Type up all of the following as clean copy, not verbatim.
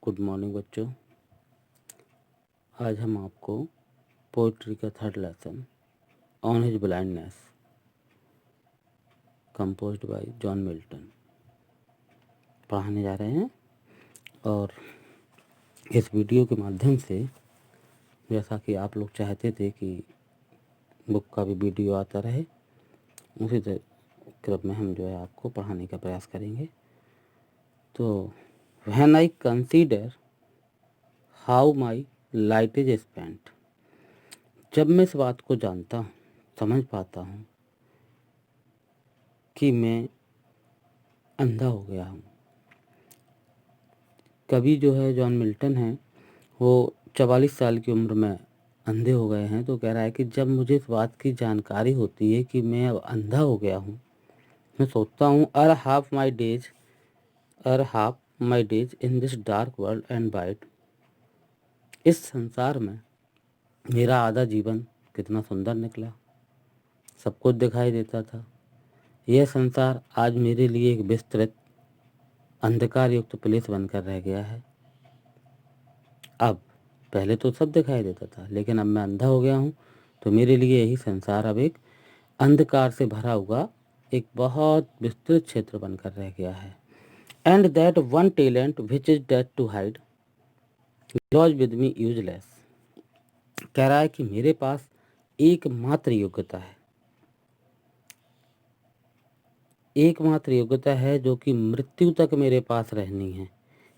Good morning बच्चों। आज हम आपको पोइट्री का third lesson on his blindness composed bye John Milton पढ़ाने जा रहे हैं। और इस वीडियो के माध्यम से, जैसा कि आप लोग चाहते थे कि बुक का भी वीडियो आता रहे, उसी क्रम में हम जो है आपको पढ़ाने का प्रयास करेंगे। तो when I consider how my light is spent, जब मैं इस बात को जानता हूँ, समझ पाता हूँ कि मैं अंधा हो गया हूँ। कवि जो है जॉन मिल्टन है, वो 44 साल की उम्र में अंधे हो गए हैं। तो कह रहा है कि जब मुझे इस बात की जानकारी होती है कि मैं अब अंधा हो गया हूँ, मैं सोचता हूँ half my days in this dark world and white, इस संसार में मेरा आधा जीवन कितना सुंदर निकला, सब कुछ दिखाई देता था। यह संसार आज मेरे लिए एक विस्तृत अंधकार युक्त प्लेस बनकर रह गया है। अब पहले तो सब दिखाई देता था, लेकिन अब मैं अंधा हो गया हूँ, तो मेरे लिए यही संसार अब एक अंधकार से भरा हुआ एक बहुत विस्तृत क्षेत्र बनकर रह गया है। And that one talent which is dead to hide lodge with me useless, कह रहा है कि मेरे पास एकमात्र योग्यता है जो कि मृत्यु तक मेरे पास रहनी है,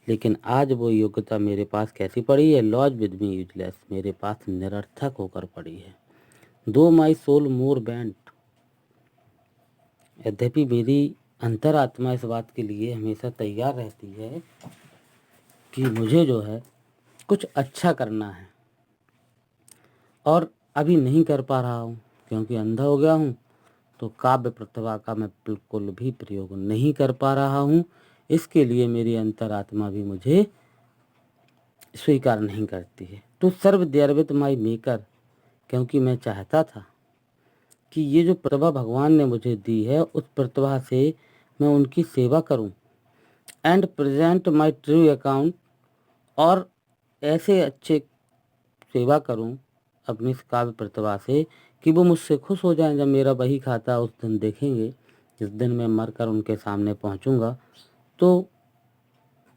लेकिन आज वो योग्यता मेरे पास कैसी पड़ी है? लॉज विद मी यूजलेस, मेरे पास निरर्थक होकर पड़ी है। दो माई सोल मोर बेंट, यद्यपि मेरी अंतरात्मा इस बात के लिए हमेशा तैयार रहती है कि मुझे जो है कुछ अच्छा करना है, और अभी नहीं कर पा रहा हूँ क्योंकि अंधा हो गया हूँ। तो काव्य प्रतिभा का मैं बिल्कुल भी प्रयोग नहीं कर पा रहा हूँ। इसके लिए मेरी अंतरात्मा भी मुझे स्वीकार नहीं करती है। To serve there with my maker, क्योंकि मैं चाहता था कि ये जो प्रतिभा भगवान ने मुझे दी है, उस प्रतिभा से मैं उनकी सेवा करूं। And present my true account, और ऐसे अच्छे सेवा करूं अपनी इस काव्य प्रतिभा से कि वो मुझसे खुश हो जाएं। जब मेरा बही खाता उस दिन देखेंगे, जिस दिन मैं मरकर उनके सामने पहुंचूंगा, तो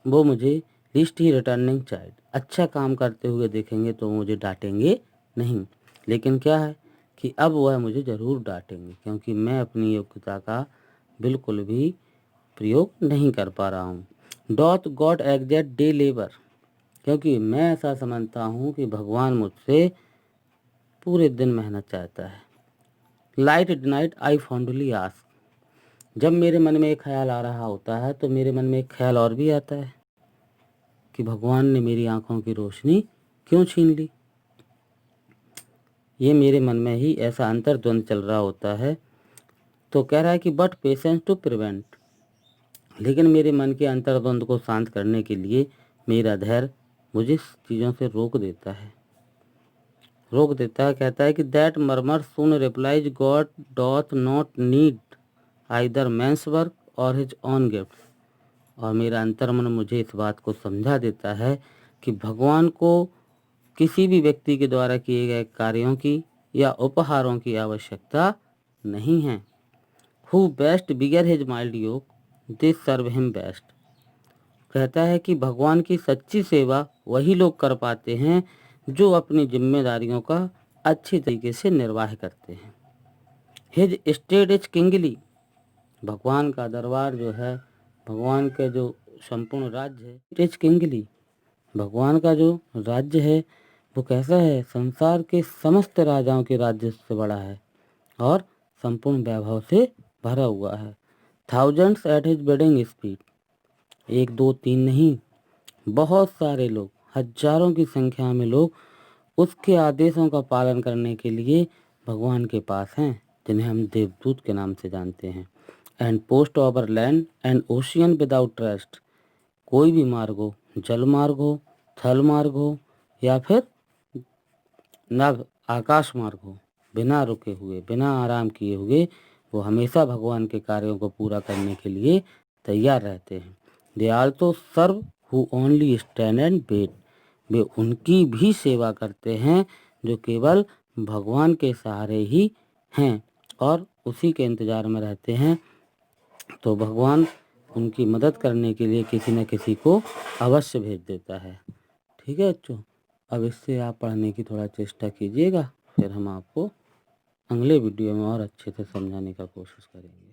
वो मुझे लिस्ट ही रिटर्निंग चाइल्ड अच्छा काम करते हुए देखेंगे, तो मुझे डांटेंगे नहीं। लेकिन क्या है कि अब वह मुझे ज़रूर डांटेंगे, क्योंकि मैं अपनी योग्यता का बिल्कुल भी प्रयोग नहीं कर पा रहा हूँ। Doth God exact day labour, क्योंकि मैं ऐसा समझता हूँ कि भगवान मुझसे पूरे दिन मेहनत चाहता है। Light night I fondly ask, जब मेरे मन में एक ख्याल आ रहा होता है, तो मेरे मन में एक ख्याल और भी आता है कि भगवान ने मेरी आंखों की रोशनी क्यों छीन ली। ये मेरे मन में ही ऐसा अंतर्द्वंद चल रहा होता है। तो कह रहा है कि बट पेशेंस टू प्रिवेंट, लेकिन मेरे मन के अंतर्द्वंद को शांत करने के लिए मेरा धैर्य मुझे चीज़ों से रोक देता है। कहता है कि that murmur soon replies God doth not need either man's work or his own gift, और मेरा अंतर्मन मुझे इस बात को समझा देता है कि भगवान को किसी भी व्यक्ति के द्वारा किए गए कार्यों की या उपहारों की आवश्यकता नहीं है। Who best bigger his mild योग दे सर्व हिम बेस्ट, कहता है कि भगवान की सच्ची सेवा वही लोग कर पाते हैं जो अपनी जिम्मेदारियों का अच्छी तरीके से निर्वाह करते हैं। हिज स्टेट इज किंगली, भगवान का दरबार जो है, भगवान के जो संपूर्ण राज्य है, इट इज किंगली, भगवान का जो राज्य है वो कैसा है? संसार के समस्त राजाओं के राज्य से बड़ा है और संपूर्ण वैभव से भरा हुआ है। Thousands at his bidding speed, एक दो तीन नहीं, बहुत सारे लोग, हजारों की संख्या में लोग उसके आदेशों का पालन करने के लिए भगवान के पास हैं, जिन्हें हम देवदूत के नाम से जानते हैं। And post over land and ocean without rest, कोई भी मार्ग हो, जल मार्ग हो, थल मार्ग हो, या फिर नभ आकाश मार्ग हो, बिना रुके हुए, बिना आराम किए हुए वो हमेशा भगवान के कार्यों को पूरा करने के लिए तैयार रहते हैं। They also serve who only stand and wait, वे उनकी भी सेवा करते हैं जो केवल भगवान के सहारे ही हैं और उसी के इंतज़ार में रहते हैं। तो भगवान उनकी मदद करने के लिए किसी न किसी को अवश्य भेज देता है। ठीक है बच्चों, अब इससे आप पढ़ने की थोड़ा चेष्टा कीजिएगा, फिर हम आपको अगले वीडियो में और अच्छे से समझाने का कोशिश करेंगे।